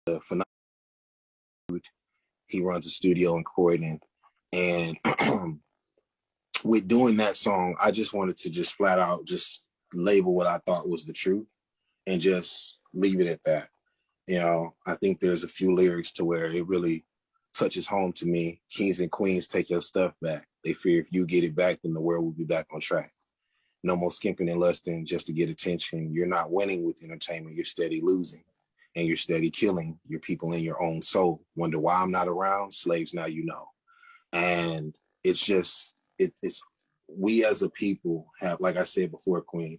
phenomenal. He runs a studio in Croydon, and with doing that song, I just wanted to just flat out just label what I thought was the truth and just leave it at that. You know, I think there's a few lyrics to where it really touches home to me. Kings and queens, take your stuff back. They fear if you get it back, then the world will be back on track. No more skimping and lusting just to get attention. You're not winning with entertainment. You're steady losing, and you're steady killing your people in your own soul. Wonder why I'm not around? Slaves, now you know. And it's just, it's we as a people have, like I said before, Queen,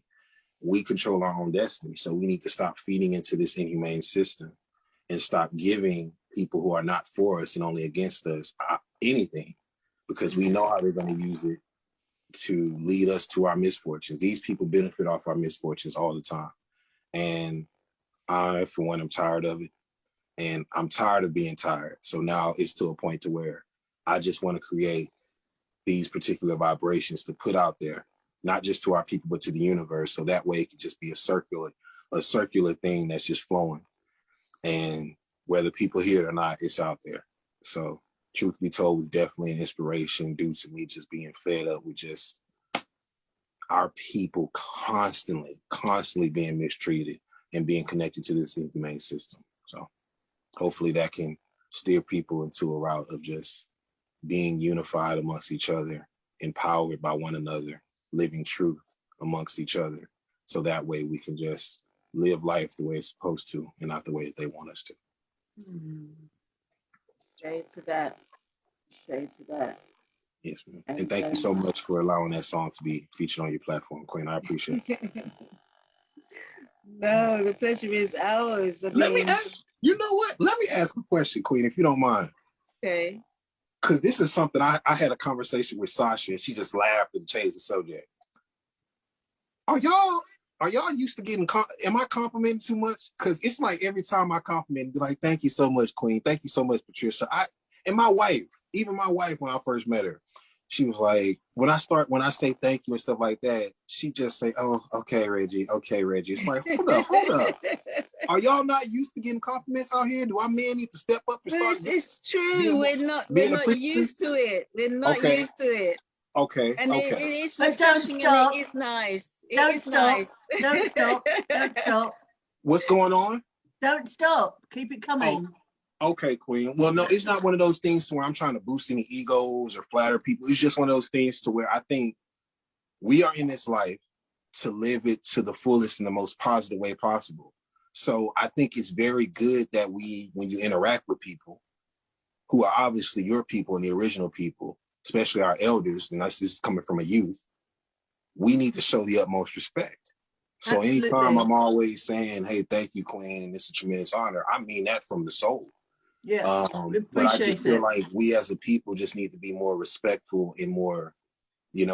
we control our own destiny. So we need to stop feeding into this inhumane system and stop giving people who are not for us and only against us anything, because we know how they're going to use it to lead us to our misfortunes. These people benefit off our misfortunes all the time. And I, for one, am tired of it. And I'm tired of being tired. So now it's to a point to where I just want to create these particular vibrations to put out there, not just to our people, but to the universe. So that way it can just be a circular thing that's just flowing. And whether people hear it or not, it's out there. So truth be told, was definitely an inspiration due to me just being fed up with just our people constantly being mistreated and being connected to this inhumane system. So hopefully that can steer people into a route of just being unified amongst each other, empowered by one another, living truth amongst each other. So that way we can just live life the way it's supposed to and not the way that they want us to. Straight to that. Straight to that. Yes, ma'am. And thank you so much for allowing that song to be featured on your platform, Queen. I appreciate it. No, the pleasure is ours. Let me ask, you know what? Let me ask a question, Queen, if you don't mind. Okay. Because this is something I had a conversation with Sasha and she just laughed and changed the subject. Are y'all used to getting, am I complimenting too much? Because it's like every time I compliment, be like, thank you so much, Queen. Thank you so much, Patricia. And my wife, even my wife, when I first met her, she was like, when I say thank you and stuff like that, she just say, oh, okay, Reggie. Okay, Reggie. It's like, hold up. Are y'all not used to getting compliments out here? Do our men need to step up and start? It's true. We're not used to it. We're not used to it. Okay. And okay. It is but don't stop. It is nice. Don't stop. Don't stop. Don't stop. What's going on? Don't stop. Keep it coming. Oh, okay, Queen. Well, no, it's not one of those things to where I'm trying to boost any egos or flatter people. It's just one of those things to where I think we are in this life to live it to the fullest in the most positive way possible. So I think it's very good that when you interact with people who are obviously your people and the original people, especially our elders, and this is coming from a youth, we need to show the utmost respect. So Absolutely. Anytime I'm always saying, hey, thank you, Queen, and it's a tremendous honor, I mean that from the soul. Yeah, but I just feel like we as a people just need to be more respectful and more,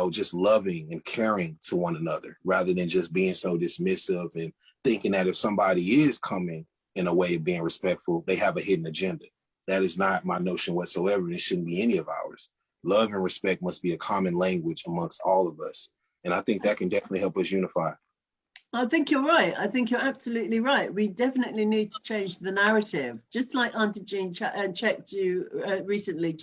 just loving and caring to one another, rather than just being so dismissive and thinking that if somebody is coming in a way of being respectful, they have a hidden agenda. That is not my notion whatsoever, and it shouldn't be any of ours. Love and respect must be a common language amongst all of us. And I think that can definitely help us unify. I think you're right. I think you're absolutely right. We definitely need to change the narrative. Just like Auntie Jean checked you recently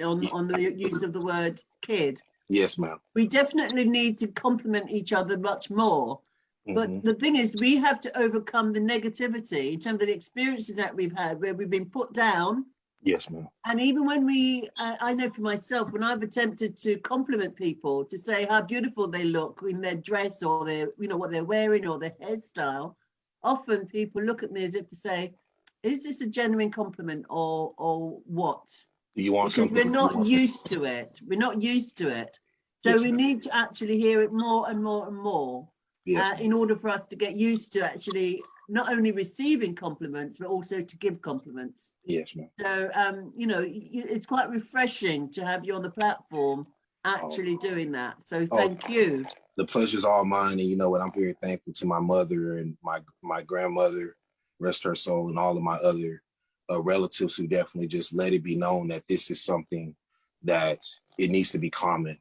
on the use of the word kid. Yes, ma'am. We definitely need to compliment each other much more. But the thing is, we have to overcome the negativity in terms of the experiences that we've had where we've been put down. Yes, ma'am. And even when I know for myself, when I've attempted to compliment people, to say how beautiful they look in their dress or their, what they're wearing or their hairstyle, often people look at me as if to say, is this a genuine compliment or what? Do you want because something? We're not used to it. We're not used to it. So we need to actually hear it more and more and more in order for us to get used to actually not only receiving compliments, but also to give compliments. Yes, ma'am. So, it's quite refreshing to have you on the platform actually doing that. So thank you. The pleasure's all mine. And you know what? I'm very thankful to my mother and my grandmother, rest her soul, and all of my other relatives who definitely just let it be known that this is something that it needs to be common.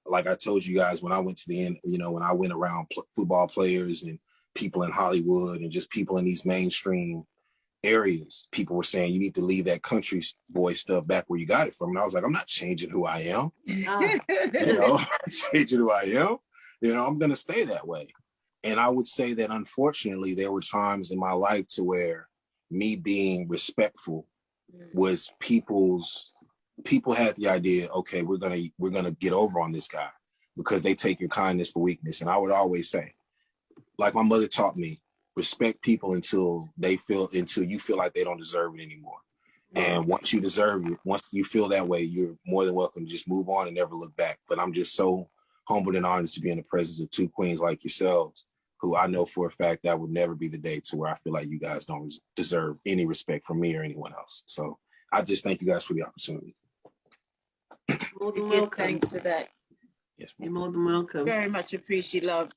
Like I told you guys, when I went to the end, when I went around football players and people in Hollywood and just people in these mainstream areas, people were saying you need to leave that country boy stuff back where you got it from. And I was like, I'm not changing who I am. You know, I'm not changing who I am. You know, I'm going to stay that way. And I would say that unfortunately, there were times in my life to where me being respectful was people had the idea, okay, we're gonna get over on this guy because they take your kindness for weakness. And I would always say, like my mother taught me, respect people until you feel like they don't deserve it anymore. And once you deserve it, once you feel that way, you're more than welcome to just move on and never look back. But I'm just so humbled and honored to be in the presence of two queens like yourselves, who I know for a fact that would never be the day to where I feel like you guys don't deserve any respect from me or anyone else. So I just thank you guys for the opportunity. More than welcome. Thanks for that. Yes, you're more than welcome. Very much appreciate love.